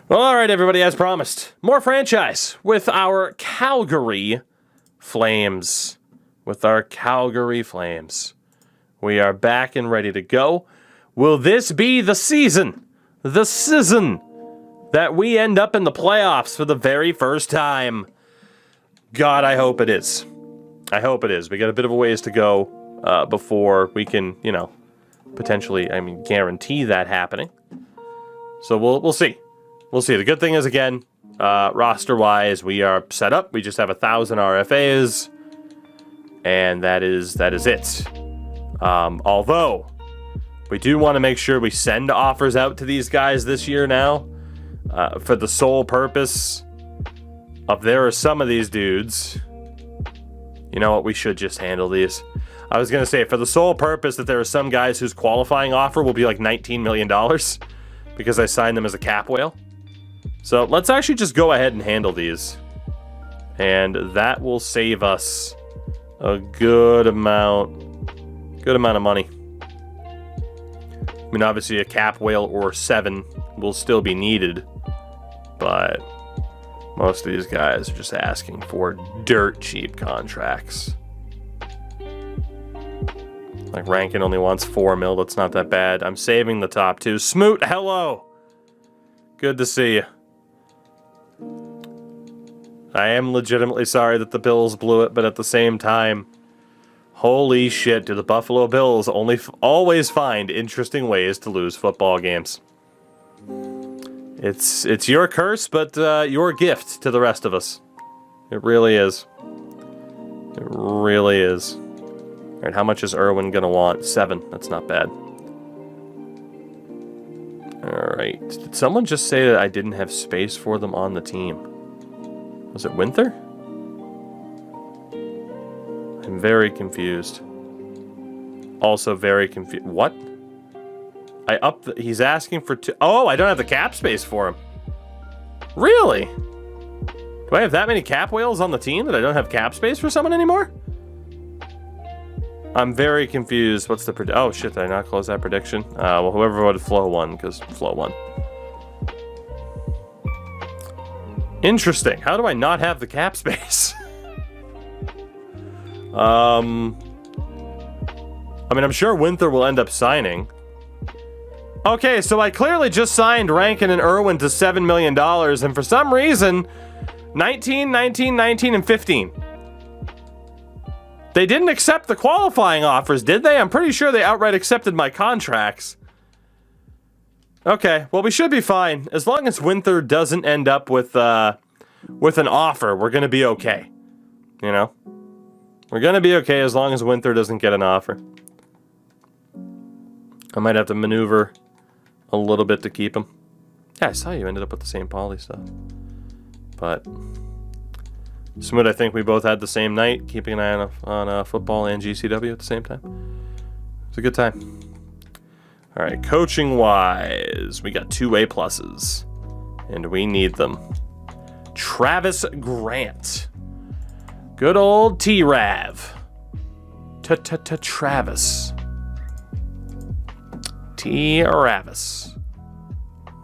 Well, all right, everybody, as promised, more franchise with our Calgary Flames. We are back and ready to go. Will this be the season that we end up in the playoffs for the very first time? God, I hope it is. We got a bit of a ways to go before we can, potentially, guarantee that happening. So we'll see. We'll see. The good thing is, again, roster-wise, we are set up. We just have 1,000 RFAs, and that is it. Although, we do want to make sure we send offers out to these guys this year now, for the sole purpose of there are some of these dudes. You know what? We should just handle these. I was going to say, for the sole purpose that there are some guys whose qualifying offer will be like $19 million because I signed them as a cap whale. So let's actually just go ahead and handle these. And that will save us a good amount of money. I mean, obviously a cap whale or 7 will still be needed, but most of these guys are just asking for dirt cheap contracts. Like Rankin only wants 4 mil. That's not that bad. I'm saving the top 2. Smoot, hello. Good to see you. I am legitimately sorry that the Bills blew it, but at the same time, holy shit, do the Buffalo Bills always find interesting ways to lose football games. It's your curse, but your gift to the rest of us. It really is. It really is. All right, how much is Irwin gonna want? 7. That's not bad. All right. Did someone just say that I didn't have space for them on the team? Was it Winther? I'm very confused. Also very confused. What? He's asking for 2. Oh, I don't have the cap space for him. Really? Do I have that many cap whales on the team that I don't have cap space for someone anymore? I'm very confused. What's the oh shit, did I not close that prediction? Well, whoever voted Flo won, because Flo won. Interesting. How do I not have the cap space? I'm sure Winther will end up signing. Okay, so I clearly just signed Rankin and Irwin to $7 million, and for some reason, 19, 19, 19, and 15. They didn't accept the qualifying offers, did they? I'm pretty sure they outright accepted my contracts. Okay, well, we should be fine. As long as Winther doesn't end up with an offer, we're going to be okay. You know? We're going to be okay as long as Winther doesn't get an offer. I might have to maneuver a little bit to keep him. Yeah, I saw you ended up with the same poly stuff. But Smoot, I think we both had the same night, keeping an eye on football and GCW at the same time. It was a good time. All right, coaching-wise, we got 2 A+, and we need them. Travis Grant. Good old T-Rav. Travis. T-Ravis.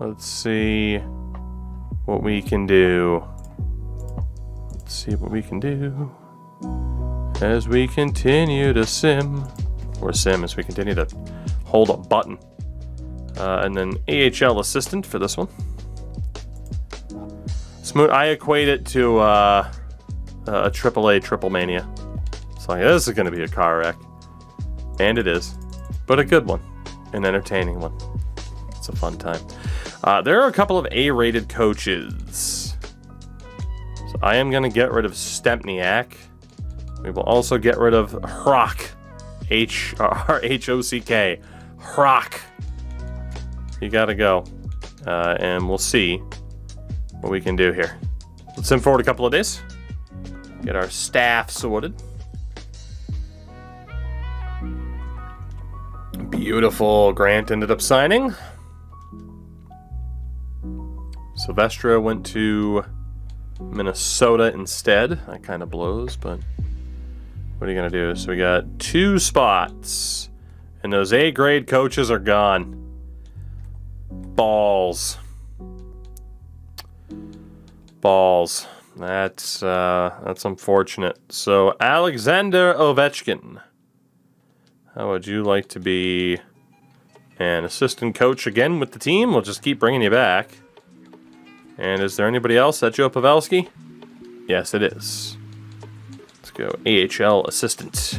Let's see what we can do. Let's see what we can do as we continue to sim. Or sim as we continue to hold a button. And then AHL assistant for this one. Smooth. I equate it to a AAA Triple Mania. It's like, this is going to be a car wreck. And it is. But a good one. An entertaining one. It's a fun time. There are a couple of A-rated coaches. So I am going to get rid of Stempniak. We will also get rid of Hrock. H-R-H-O-C-K. Hrock. You gotta go. And we'll see what we can do here. Let's sim forward a couple of days. Get our staff sorted. Beautiful. Grant ended up signing. Silvestre went to Minnesota instead. That kind of blows, but what are you going to do? So we got 2 spots, and those A-grade coaches are gone. Balls. Balls. That's unfortunate. So, Alexander Ovechkin. How would you like to be an assistant coach again with the team? We'll just keep bringing you back. And is there anybody else at Joe Pavelski? Yes, it is. Let's go AHL assistant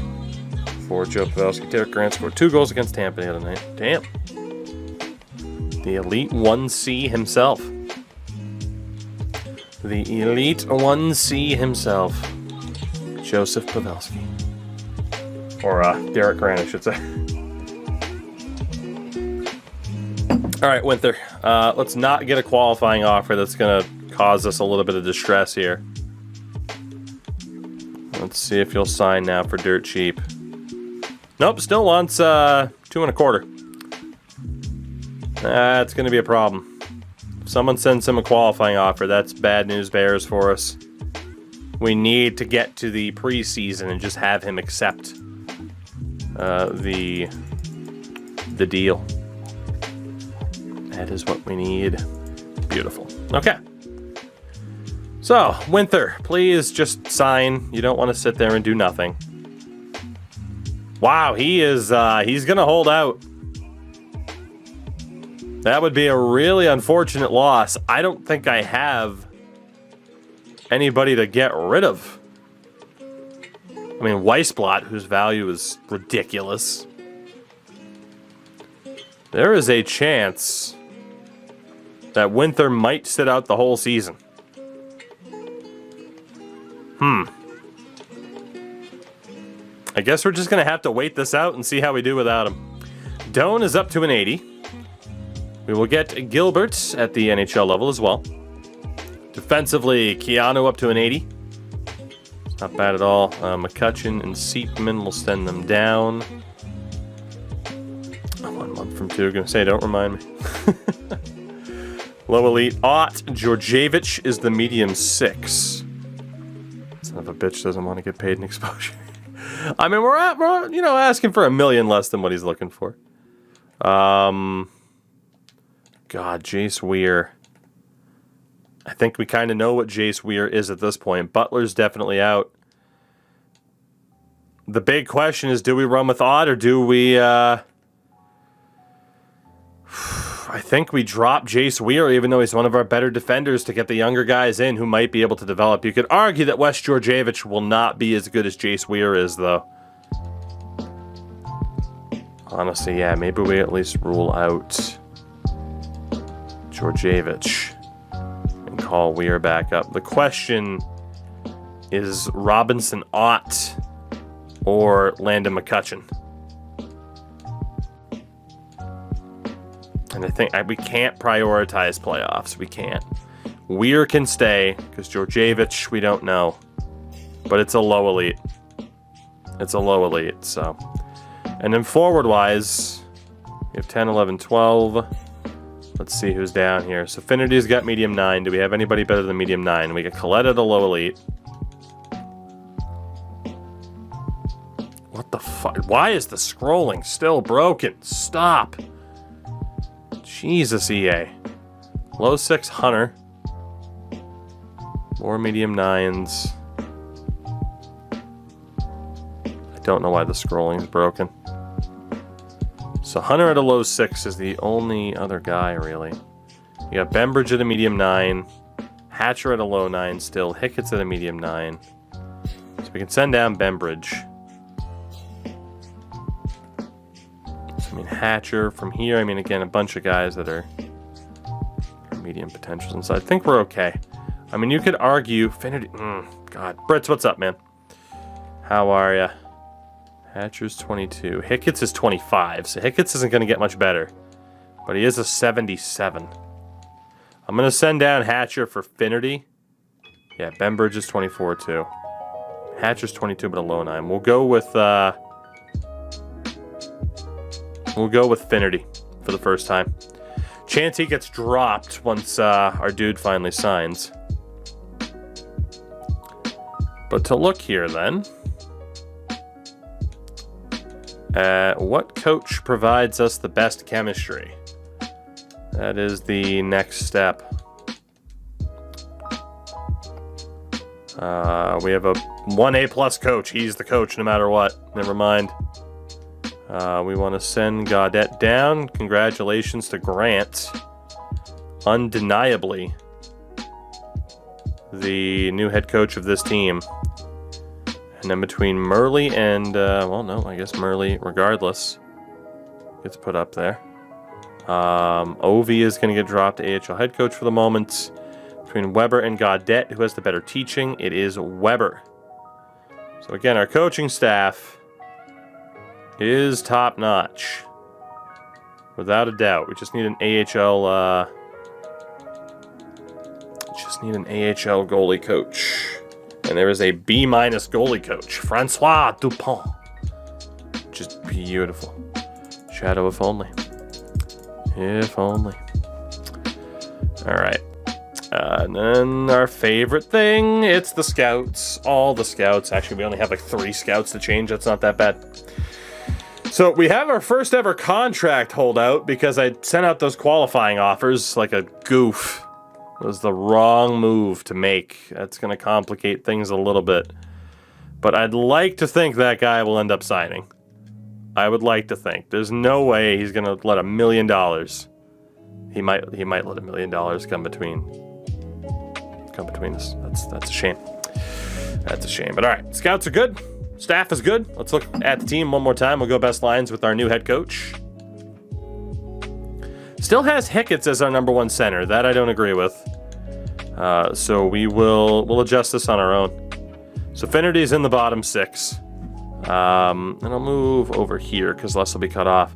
for Joe Pavelski. Derek Grant scored 2 goals against Tampa the other night. Damn. The Elite 1C himself. The Elite 1C himself. Joseph Pavelski. Or Derek Grant, I should say. All right, Winther. Let's not get a qualifying offer that's going to cause us a little bit of distress here. Let's see if you'll sign now for dirt cheap. Nope, still wants 2 1/4. That's going to be a problem. If someone sends him a qualifying offer, that's bad news bears for us. We need to get to the preseason and just have him accept the deal. That is what we need. Beautiful. Okay. So, Winther, please just sign. You don't want to sit there and do nothing. Wow, he's going to hold out. That would be a really unfortunate loss. I don't think I have anybody to get rid of. I mean, Weissblatt, whose value is ridiculous. There is a chance that Winther might sit out the whole season. I guess we're just going to have to wait this out and see how we do without him. Doan is up to an 80. We will get Gilbert at the NHL level as well. Defensively, Keanu up to an 80. It's not bad at all. McCutcheon and Seatman will send them down. I'm 1 month from 2. Going to say, don't remind me. Low elite. Ott Georgievich is the medium 6. Son of a bitch doesn't want to get paid in exposure. I mean, we're asking for $1 million less than what he's looking for. God, Jace Weir. I think we kind of know what Jace Weir is at this point. Butler's definitely out. The big question is, do we run with Ott or do we... I think we drop Jace Weir, even though he's one of our better defenders, to get the younger guys in who might be able to develop. You could argue that Wes Georgievich will not be as good as Jace Weir is, though. Honestly, yeah, maybe we at least rule out Georgievich and call Weir back up. The question is Robinson Ott or Landon McCutcheon. And I think we can't prioritize playoffs. We can't. Weir can stay, because Georgievich, we don't know. But it's a low elite. It's a low elite, so. And then forward-wise, we have 10, 11, 12. Let's see who's down here. So Finity's got medium 9. Do we have anybody better than medium 9? We got Coletta, the low elite. What the fuck? Why is the scrolling still broken? Stop. Jesus, EA. Low 6, Hunter. More medium 9s. I don't know why the scrolling's broken. So Hunter at a low 6 is the only other guy, really. You got Bembridge at a medium 9. Hatcher at a low 9 still. Hickett's at a medium 9. So we can send down Bembridge. I mean, Hatcher from here. I mean, again, a bunch of guys that are medium potentials inside. I think we're okay. I mean, you could argue Finity. God, Brits, what's up, man? How are ya? Hatcher's 22. Hickett's is 25. So Hickett's isn't going to get much better, but he is a 77. I'm going to send down Hatcher for Finity. Yeah, Bembridge is 24 too. Hatcher's 22, but a low 9. We'll go with. We'll go with Finity for the first time. Chance he gets dropped once our dude finally signs. But to look here then. What coach provides us the best chemistry? That is the next step. We have a 1A+ coach. He's the coach no matter what. Never mind. We want to send Gaudette down. Congratulations to Grant. Undeniably the new head coach of this team. And then between Murley and, well, no, I guess Murley, regardless, gets put up there. Ovi is going to get dropped to AHL head coach for the moment. Between Weber and Gaudette, who has the better teaching? It is Weber. So again, our coaching staff is top-notch. Without a doubt. We just need an AHL, goalie coach. And there is a B- goalie coach, Francois Dupont. Which is beautiful. Shadow if only. If only. Alright. And then our favorite thing, it's the scouts. All the scouts. Actually, we only have like 3 scouts to change. That's not that bad. So we have our first ever contract holdout because I sent out those qualifying offers like a goof. It was the wrong move to make. That's going to complicate things a little bit. But I'd like to think that guy will end up signing. I would like to think. There's no way he's going to let $1 million. He might let $1 million come between us. That's a shame. That's a shame. But all right, scouts are good. Staff is good. Let's look at the team one more time. We'll go best lines with our new head coach. Still has Hicketts as our number 1 center. That I don't agree with. So we'll adjust this on our own. So Finnerty's in the bottom 6. And I'll move over here because Les will be cut off.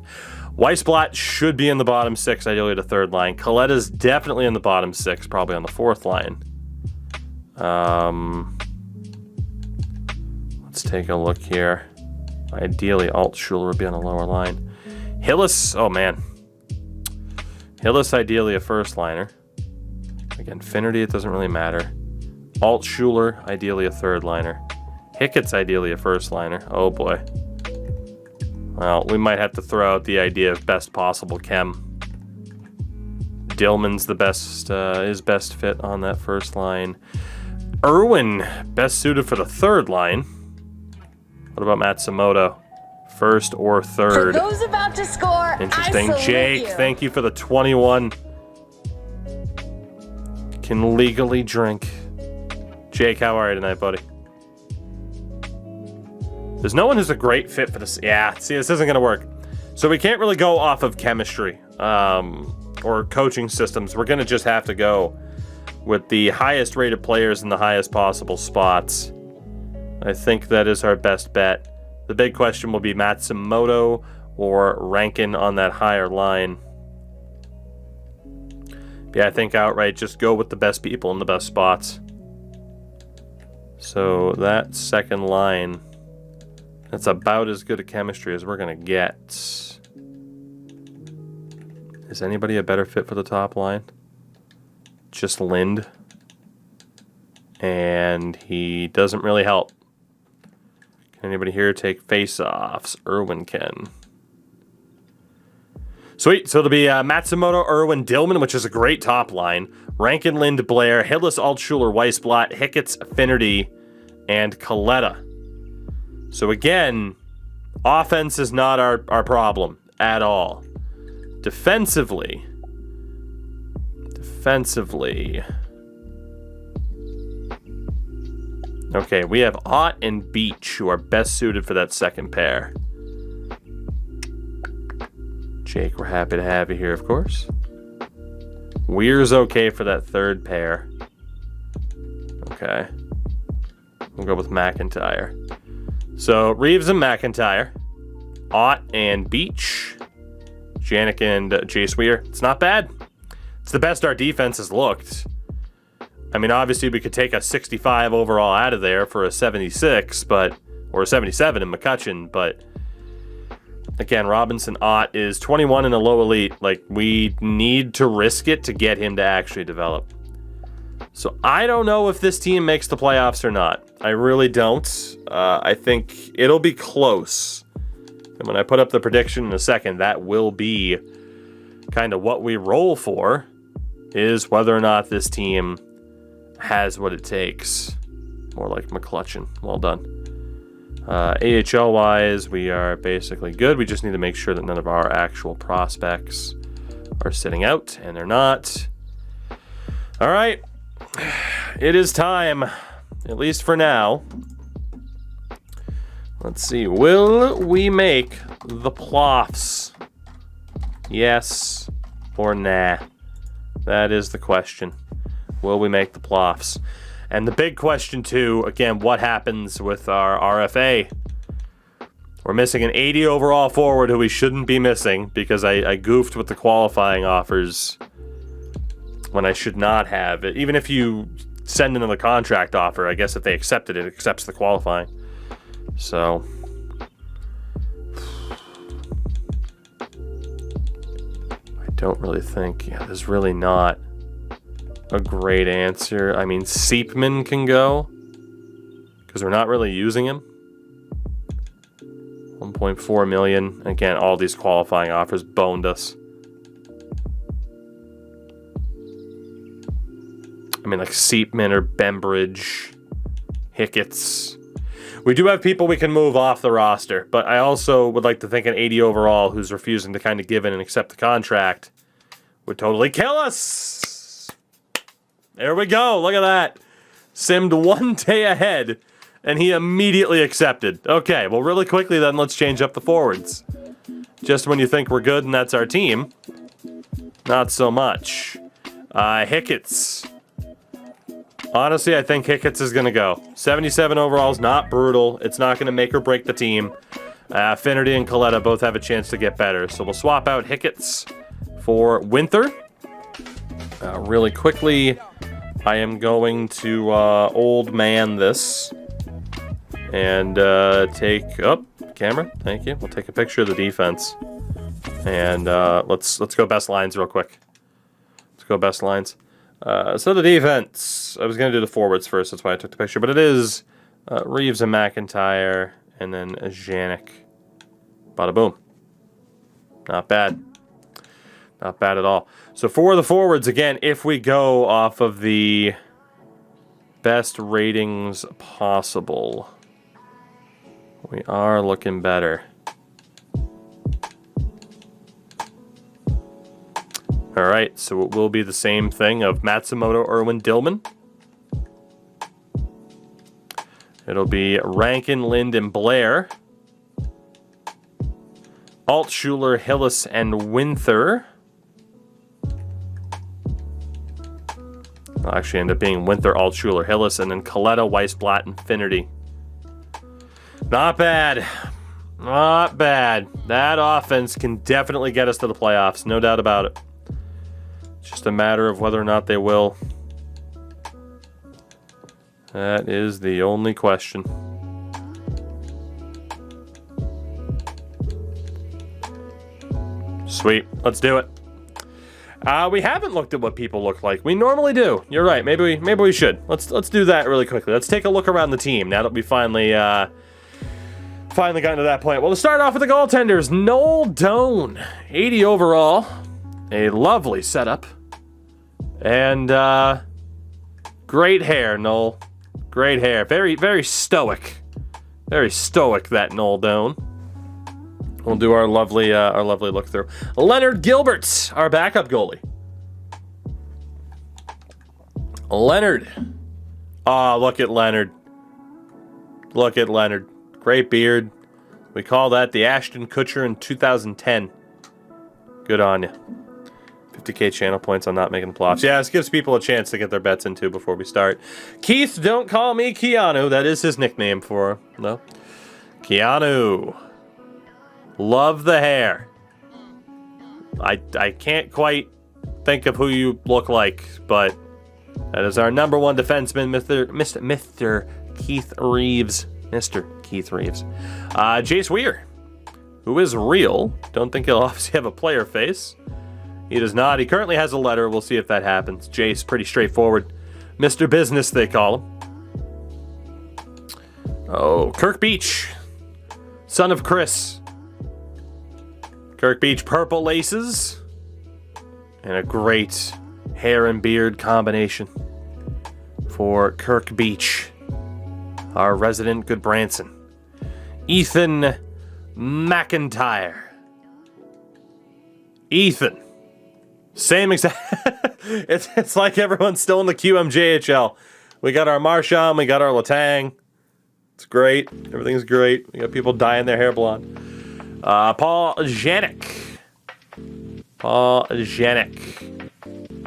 Weissblatt should be in the bottom 6, ideally the 3rd line. Coletta's definitely in the bottom 6, probably on the 4th line. Let's take a look here. Ideally, Altschuler would be on a lower line. Hillis, oh man. Hillis, ideally a 1st liner. Again, Finnerty, it doesn't really matter. Altschuler, ideally a 3rd liner. Hicketts, ideally a 1st liner. Oh boy. Well, we might have to throw out the idea of best possible chem. Dillman's the best, is best fit on that 1st line. Irwin, best suited for the 3rd line. What about Matsumoto? 1st or 3rd? For those about to score, interesting. Jake, thank you for the 21. Can legally drink. Jake, how are you tonight, buddy? There's no one who's a great fit for this. Yeah, see, this isn't going to work. So we can't really go off of chemistry or coaching systems. We're going to just have to go with the highest rated players in the highest possible spots. I think that is our best bet. The big question will be Matsumoto or Rankin on that higher line. Yeah, I think outright just go with the best people in the best spots. So that 2nd line, that's about as good a chemistry as we're going to get. Is anybody a better fit for the top line? Just Lind. And he doesn't really help. Can anybody here take face-offs? Irwin can. Sweet. So it'll be Matsumoto, Irwin, Dillman, which is a great top line. Rankin, Lind, Blair, Hillis, Altschuler, Weissblatt, Hicketts, Finnerty, and Coletta. So again, offense is not our problem at all. Defensively. Okay, we have Ott and Beach, who are best suited for that 2nd pair. Jake, we're happy to have you here, of course. Weir's okay for that 3rd pair. Okay. We'll go with McIntyre. So, Reeves and McIntyre. Ott and Beach. Janik and Jace Weir. It's not bad. It's the best our defense has looked. I mean, obviously, we could take a 65 overall out of there for a 76, or a 77 in McCutcheon, but again, Robinson Ott is 21 and a low elite. Like, we need to risk it to get him to actually develop. So I don't know if this team makes the playoffs or not. I really don't. I think it'll be close. And when I put up the prediction in a second, that will be kind of what we roll for, is whether or not this team has what it takes More like McClutchin. Well done. AHL-wise, we are basically good. We just need to make sure that none of our actual prospects are sitting out, and they're not. All right. It is time, at least for now. Let's see. Will we make the playoffs? Yes or nah? That is the question. Will we make the playoffs? And the big question, too, again, what happens with our RFA? We're missing an 80 overall forward who we shouldn't be missing because I goofed with the qualifying offers when I should not have. Even if you send in the contract offer, I guess if they accept it, it accepts the qualifying. So I don't really think, there's really not a great answer. I mean, Seepman can go because we're not really using him. 1.4 million. Again, all these qualifying offers boned us. I mean, like Seepman or Bembridge, Hickett's. We do have people we can move off the roster, but I also would like to think an 80 overall who's refusing to kind of give in and accept the contract would totally kill us. There we go. Look at that. Simmed 1 day ahead, and he immediately accepted. Okay, well, really quickly then, let's change up the forwards. Just when you think we're good and that's our team, not so much. Hickett's. Honestly, I think Hickett's is going to go. 77 overall is not brutal. It's not going to make or break the team. Finnerty and Coletta both have a chance to get better. So we'll swap out Hickett's for Winther. Really quickly, I am going to old man this and take camera. Thank you. We'll take a picture of the defense and let's go best lines real quick. Let's go best lines. So the defense. I was gonna do the forwards first. That's why I took the picture. But it is Reeves and McIntyre, and then Janik. Bada boom. Not bad. Not bad at all. So for the forwards, again, if we go off of the best ratings possible, we are looking better. All right, so it will be the same thing of Matsumoto, Irwin, Dillman. It'll be Rankin, Lind, and Blair. Altschuler, Hillis, and Winther. It'll actually end up being Winther, Altschuler, Hillis, and then Coletta, Weissblatt, and Finnerty. Not bad. Not bad. That offense can definitely get us to the playoffs, no doubt about it. It's just a matter of whether or not they will. That is the only question. Sweet. Let's do it. We haven't looked at what people look like. We normally do. You're right. Maybe we should. Let's do that really quickly. Let's take a look around the team now that we finally gotten to that point. Well, to start off with the goaltenders, Noel Doan, 80 overall, a lovely setup, and great hair, Noel. Great hair. Very, very stoic. Very stoic, that Noel Doan. We'll do our lovely look through. Leonard Gilbert, our backup goalie. Leonard. Oh, look at Leonard. Look at Leonard. Great beard. We call that the Ashton Kutcher in 2010. Good on you. 50k channel points on not making the playoffs. Yeah, this gives people a chance to get their bets into before we start. Keith, don't call me Keanu. That is his nickname for no. Keanu. Love the hair. I can't quite think of who you look like, but that is our number one defenseman, Mr. Keith Reeves. Mr. Keith Reeves. Jace Weir, who is real. Don't think he'll obviously have a player face. He does not. He currently has a letter. We'll see if that happens. Jace, pretty straightforward. Mr. Business, they call him. Oh, Kirk Beach. Son of Chris. Kirk Beach, purple laces. And a great hair and beard combination for Kirk Beach. our resident Goodbranson. Ethan McIntyre. Ethan. Same exact... it's like everyone's still in the QMJHL. We got our Marchand, we got our Letang. It's great. Everything's great. We got people dyeing their hair blonde. Paul Janik. Paul Janik.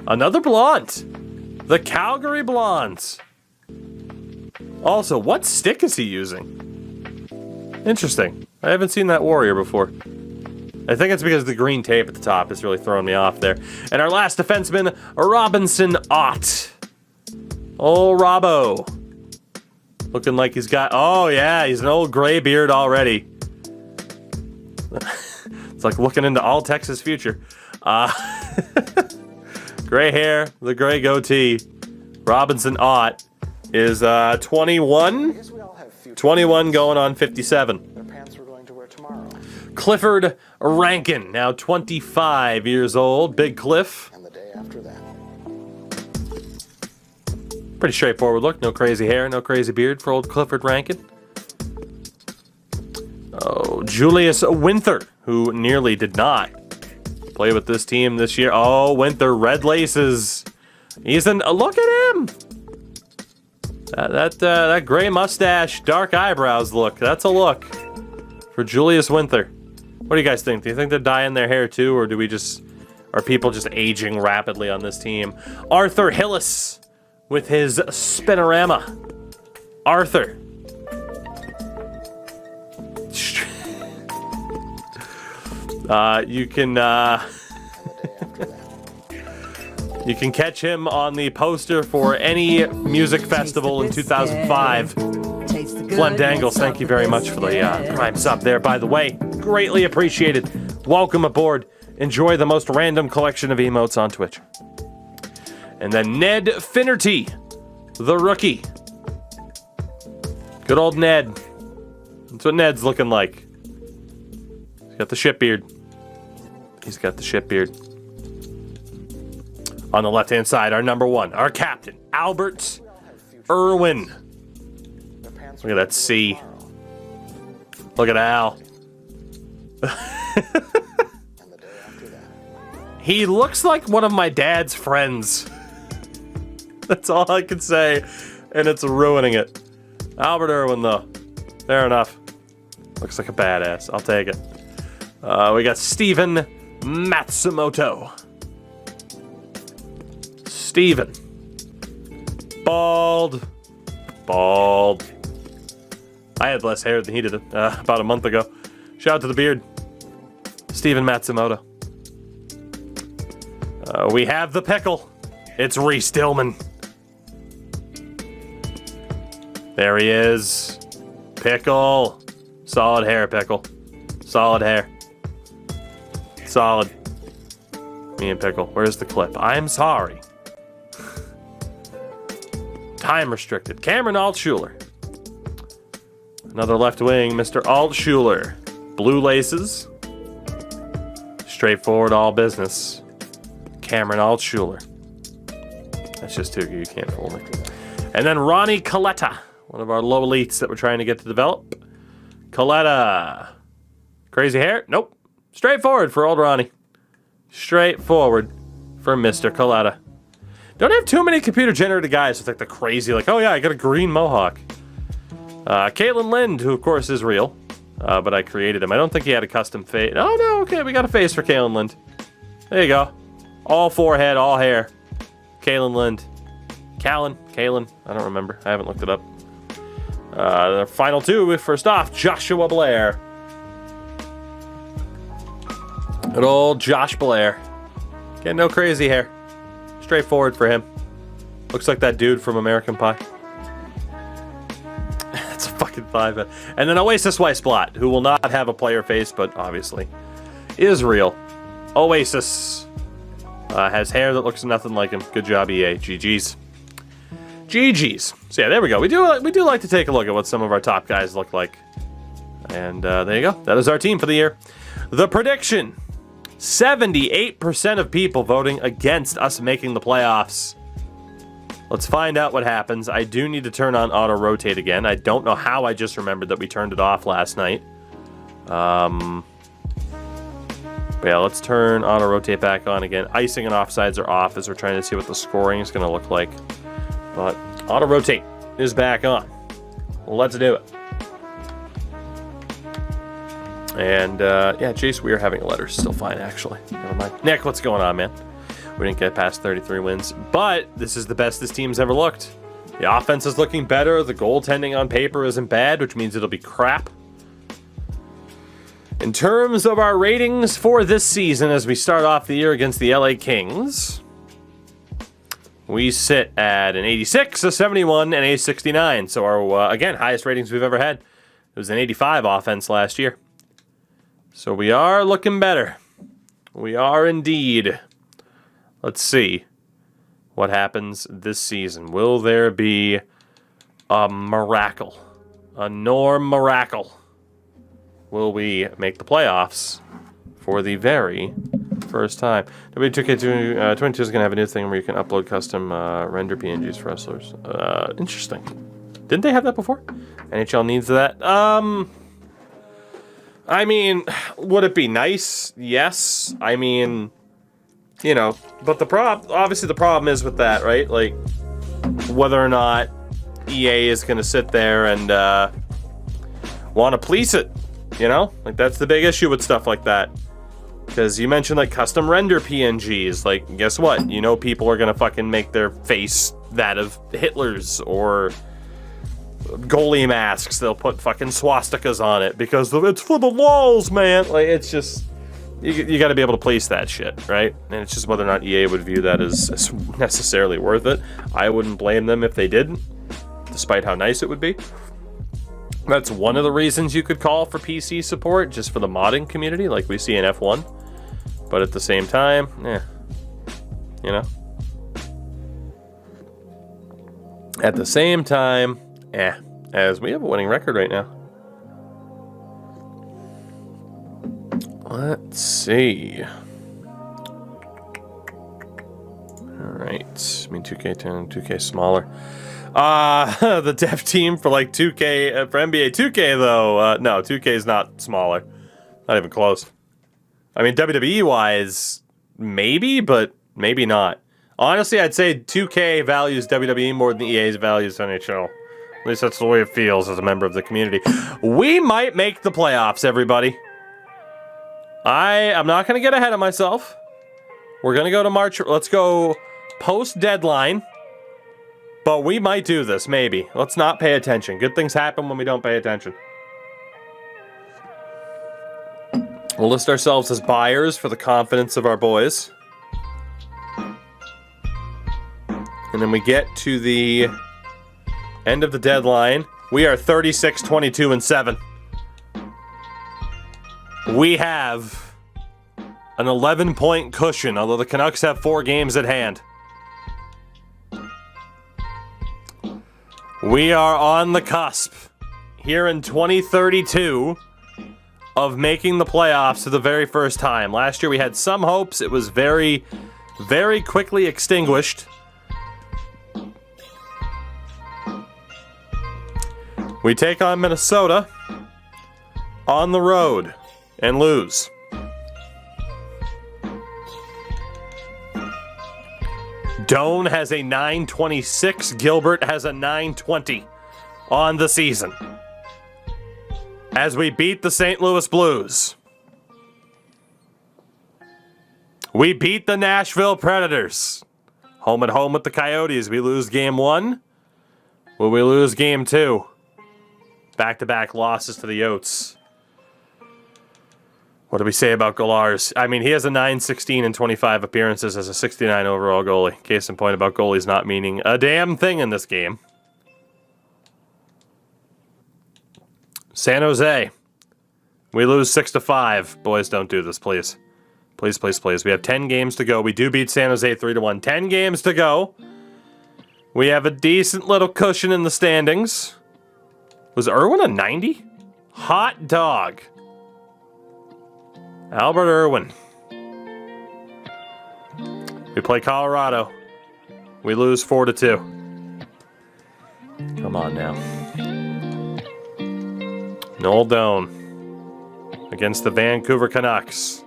Another blonde. The Calgary Blondes. Also, what stick is he using? Interesting. I haven't seen that Warrior before. I think it's because the green tape at the top is really throwing me off there. And our last defenseman, Robinson Ott. Oh, Robbo. Looking like he's got... Oh, yeah, he's an old gray beard already. It's like looking into all Texas future. Gray hair, the gray goatee. Robinson Ott is 21. 21 going on 57. Their pants we're going to wear tomorrow. Clifford Rankin, now 25 years old. Big Cliff. And the day after that. Pretty straightforward look. No crazy hair, no crazy beard for old Clifford Rankin. Oh, Julius Winther, who nearly did not play with this team this year. Oh, Winther, red laces. He's an... look at him. That gray mustache, dark eyebrows look. That's a look for Julius Winther. What do you guys think? Do you think they're dyeing their hair too, or do we just... are people just aging rapidly on this team? Arthur Hillis with his spinorama. Arthur. You can catch him on the poster for any music festival in 2005. Flem Dangles, thank you very much for the Prime sub there, by the way. Greatly appreciated. Welcome aboard. Enjoy the most random collection of emotes on Twitch. And then Ned Finnerty, the rookie. Good old Ned. That's what Ned's looking like. He's got the shit beard. He's got the shit beard. On the left-hand side, our number one, our captain, Albert Irwin. Look at that C. Look at Al. He looks like one of my dad's friends. That's all I can say, and it's ruining it. Albert Irwin, though. Fair enough. Looks like a badass. I'll take it. We got Steven Matsumoto. Steven. Bald. Bald. I had less hair than he did about a month ago. Shout out to the beard. Steven Matsumoto. We have the pickle. It's Reese Dillman. There he is. Pickle. Solid hair, Pickle. Solid hair. Solid. Me and Pickle. Where's the clip? I'm sorry. Time restricted. Cameron Altshuler. Another left wing, Mr. Altshuler. Blue laces. Straightforward, all business. Cameron Altshuler. That's just too good. You can't fool me. And then Ronnie Coletta. One of our low elites that we're trying to get to develop. Coletta. Crazy hair? Nope. Straightforward for old Ronnie. Straightforward for Mr. Coletta. Don't have too many computer-generated guys with like the crazy, like, oh yeah, I got a green mohawk. Caitlin Lind, who of course is real, but I created him. I don't think he had a custom face. Oh no, okay, we got a face for Caitlin Lind. There you go. All forehead, all hair. Caitlin Lind. Kaylin, I don't remember. I haven't looked it up. The final two, first off, Joshua Blair. Good old Josh Blair. Getting no crazy hair. Straightforward for him. Looks like that dude from American Pie. That's a fucking 5. And then Oasis Weisblatt, who will not have a player face, but obviously is real. Oasis has hair that looks nothing like him. Good job, EA. GG's. GG's. So yeah, there we go. We do like to take a look at what some of our top guys look like. And there you go. That is our team for the year. The prediction. 78% of people voting against us making the playoffs. Let's find out what happens. I do need to turn on auto-rotate again. I don't know how I just remembered that we turned it off last night. But yeah, let's turn auto-rotate back on again. Icing and offsides are off as we're trying to see what the scoring is going to look like. But auto-rotate is back on. Let's do it. And, yeah, Jace Weir having a letter is still fine, actually. Never mind. Nick, what's going on, man? We didn't get past 33 wins, but this is the best this team's ever looked. The offense is looking better. The goaltending on paper isn't bad, which means it'll be crap. In terms of our ratings for this season, as we start off the year against the LA Kings, we sit at an 86, a 71, and a 69. So our, again, highest ratings we've ever had. It was an 85 offense last year. So we are looking better. We are indeed. Let's see what happens this season. Will there be a miracle? A Norm miracle? Will we make the playoffs for the very first time? W2K22 is going to have a new thing where you can upload custom render PNGs for wrestlers. Interesting. Didn't they have that before? NHL needs that. I mean, would it be nice? Yes. I mean, you know, but obviously the problem is with that, right? Like, whether or not EA is going to sit there and want to police it, you know? Like, that's the big issue with stuff like that. Because you mentioned, like, custom render PNGs. Like, guess what? You know people are going to fucking make their face that of Hitler's or goalie masks. They'll put fucking swastikas on it because it's for the walls, man. Like, it's just, you got to be able to police that shit, right? And it's just whether or not EA would view that as necessarily worth it. I wouldn't blame them if they didn't, despite how nice it would be. That's one of the reasons you could call for PC support, just for the modding community, like we see in F1. But at the same time, you know. At the same time, as we have a winning record right now. Let's see. Alright. I mean, 2K10, 2K smaller. The dev team for like 2K, for NBA 2K though, no, 2K is not smaller. Not even close. I mean, WWE-wise, maybe, but maybe not. Honestly, I'd say 2K values WWE more than EA's values NHL. At least that's the way it feels as a member of the community. We might make the playoffs, everybody. I'm not going to get ahead of myself. We're going to go to March. Let's go post-deadline. But we might do this, maybe. Let's not pay attention. Good things happen when we don't pay attention. We'll list ourselves as buyers for the confidence of our boys. And then we get to the end of the deadline. We are 36, 22, and 7. We have an 11-point cushion, although the Canucks have 4 games at hand. We are on the cusp here in 2032 of making the playoffs for the very first time. Last year we had some hopes. It was very, very quickly extinguished. We take on Minnesota on the road and lose. Doan has a 926. Gilbert has a 920 on the season. As we beat the St. Louis Blues. We beat the Nashville Predators. Home and home with the Coyotes. We lose game 1. Will we lose game 2? Back-to-back losses to the Yotes. What do we say about Galars? I mean, he has a 916 and 25 appearances as a 69 overall goalie. Case in point about goalies not meaning a damn thing in this game. San Jose. We lose 6-5. Boys, don't do this, please. Please, please, please. We have 10 games to go. We do beat San Jose 3-1. 10 games to go. We have a decent little cushion in the standings. Was Irwin a 90? Hot dog. Albert Irwin. We play Colorado. We lose 4-2. Come on now. Noel Doan against the Vancouver Canucks.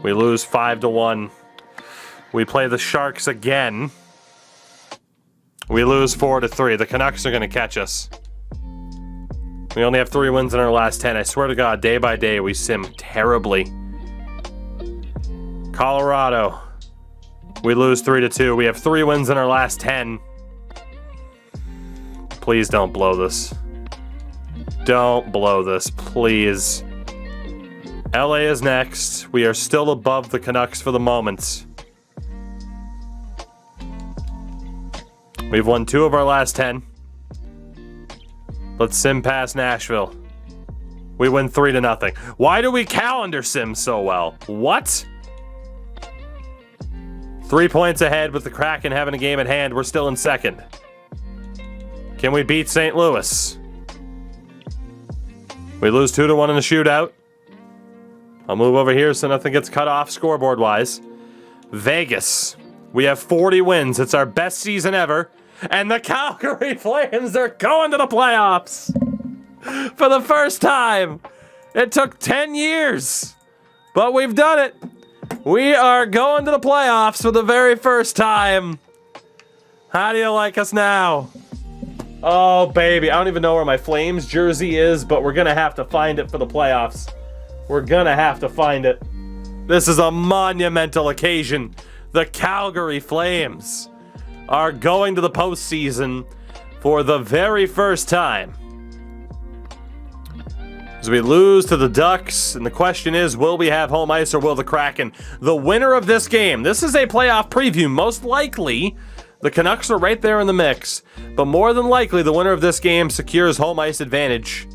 We lose 5-1. We play the Sharks again. We lose 4-3. The Canucks are going to catch us. We only have 3 wins in our last 10. I swear to God, day by day, we sim terribly. Colorado. We lose 3-2. We have 3 wins in our last 10. Please don't blow this. Don't blow this, please. LA is next. We are still above the Canucks for the moment. We've won 2 of our last 10. Let's sim past Nashville. We win 3-0. Why do we calendar sim so well? What? 3 points ahead with the Kraken having a game at hand. We're still in second. Can we beat St. Louis? We lose 2-1 in the shootout. I'll move over here so nothing gets cut off scoreboard-wise. Vegas. We have 40 wins. It's our best season ever. And the Calgary Flames are going to the playoffs. For the first time. It took 10 years. But we've done it. We are going to the playoffs for the very first time. How do you like us now? Oh, baby. I don't even know where my Flames jersey is, but we're going to have to find it for the playoffs. We're going to have to find it. This is a monumental occasion. The Calgary Flames are going to the postseason for the very first time. As we lose to the Ducks, and the question is, will we have home ice or will the Kraken? The winner of this game, this is a playoff preview, most likely the Canucks are right there in the mix, but more than likely the winner of this game secures home ice advantage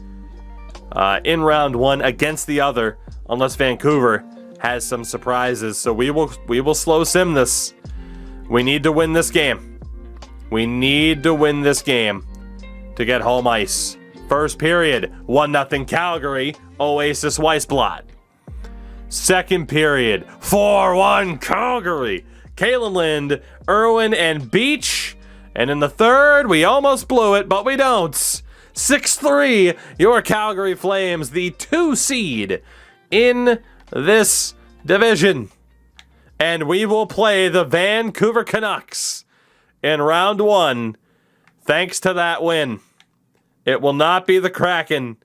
in round 1 against the other, unless Vancouver has some surprises. So we will slow sim this. We need to win this game. We need to win this game to get home ice. First period, 1-0 Calgary, Oasis Weissblatt. Second period, 4-1 Calgary, Kalen Lind, Irwin, and Beach. And in the third, we almost blew it, but we don't. 6-3, your Calgary Flames, the 2 seed in this division. And we will play the Vancouver Canucks in round 1, thanks to that win. It will not be the Kraken.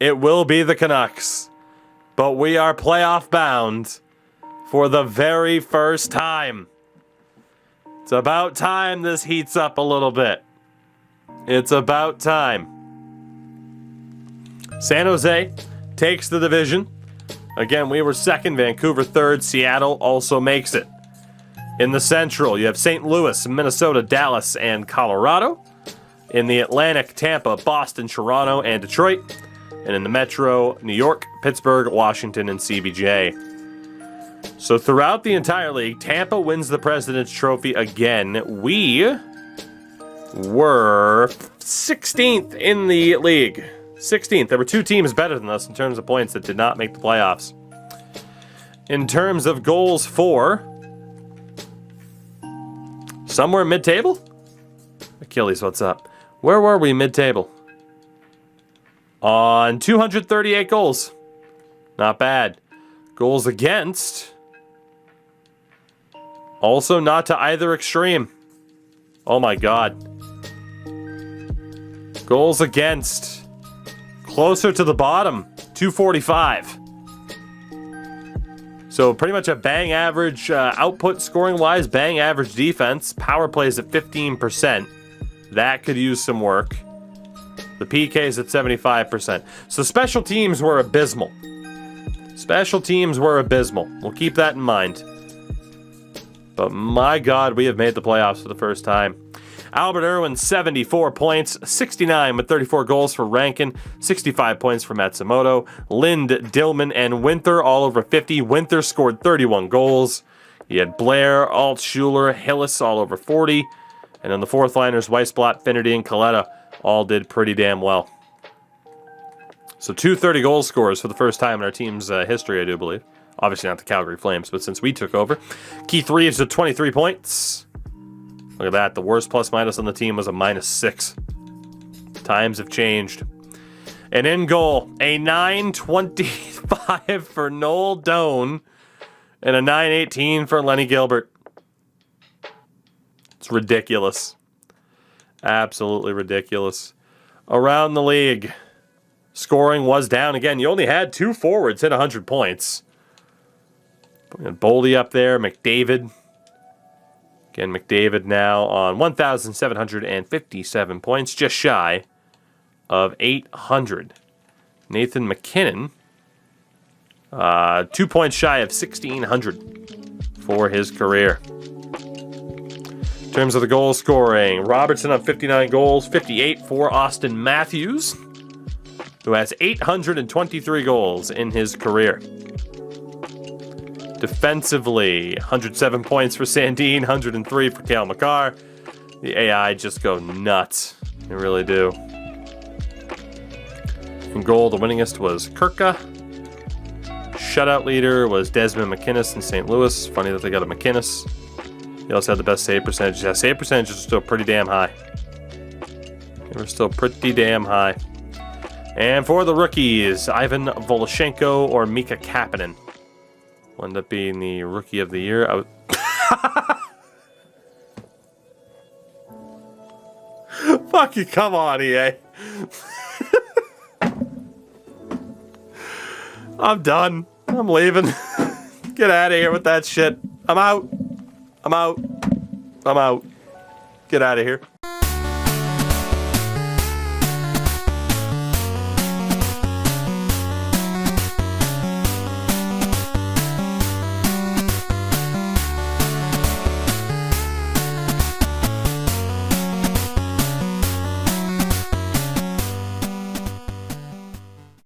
It will be the Canucks. But we are playoff bound for the very first time. It's about time this heats up a little bit. It's about time. San Jose takes the division. Again, we were second, Vancouver third, Seattle also makes it. In the Central, you have St. Louis, Minnesota, Dallas, and Colorado. In the Atlantic, Tampa, Boston, Toronto, and Detroit. And in the Metro, New York, Pittsburgh, Washington, and CBJ. So throughout the entire league, Tampa wins the President's Trophy again. We were 16th in the league. 16th. There were 2 teams better than us in terms of points that did not make the playoffs. In terms of goals for, somewhere mid-table? Achilles, what's up? Where were we mid-table? On 238 goals. Not bad. Goals against. Also not to either extreme. Oh my God. Goals against. Closer to the bottom. 245. So pretty much a bang average output scoring-wise. Bang average defense. Power plays at 15%. That could use some work. The PK's at 75%. So special teams were abysmal. Special teams were abysmal. We'll keep that in mind. But my God, we have made the playoffs for the first time. Albert Irwin, 74 points, 69 with 34 goals for Rankin, 65 points for Matsumoto. Lind, Dillman, and Winter all over 50. Winter scored 31 goals. You had Blair, Altshuler, Hillis all over 40. And then the fourth liners, Weissblatt, Finnerty, and Coletta all did pretty damn well. So 230 goal scorers for the first time in our team's history, I do believe. Obviously not the Calgary Flames, but since we took over. Keith Reeves with 23 points. Look at that. The worst plus minus on the team was a -6. Times have changed. And in goal, a 9.25 for Noel Doan and a 9.18 for Lenny Gilbert. It's ridiculous. Absolutely ridiculous. Around the league, scoring was down again. You only had 2 forwards hit 100 points. Boldy up there, McDavid. Again, McDavid now on 1,757 points, just shy of 800. Nathan McKinnon, 2 points shy of 1,600 for his career. In terms of the goal scoring, Robertson on 59 goals, 58 for Austin Matthews, who has 823 goals in his career. Defensively, 107 points for Sandin, 103 for Cale Makar. The AI just go nuts. They really do. In goal, the winningest was Kirka. Shutout leader was Desmond McInnes in St. Louis. Funny that they got a McInnes. He also had the best save percentage. Yeah, save percentages are still pretty damn high. They were still pretty damn high. And for the rookies, Ivan Voloshenko or Mika Kapanen will end up being the rookie of the year. Fuck you, come on, EA. I'm done. I'm leaving. Get out of here with that shit. I'm out. I'm out. I'm out. Get out of here.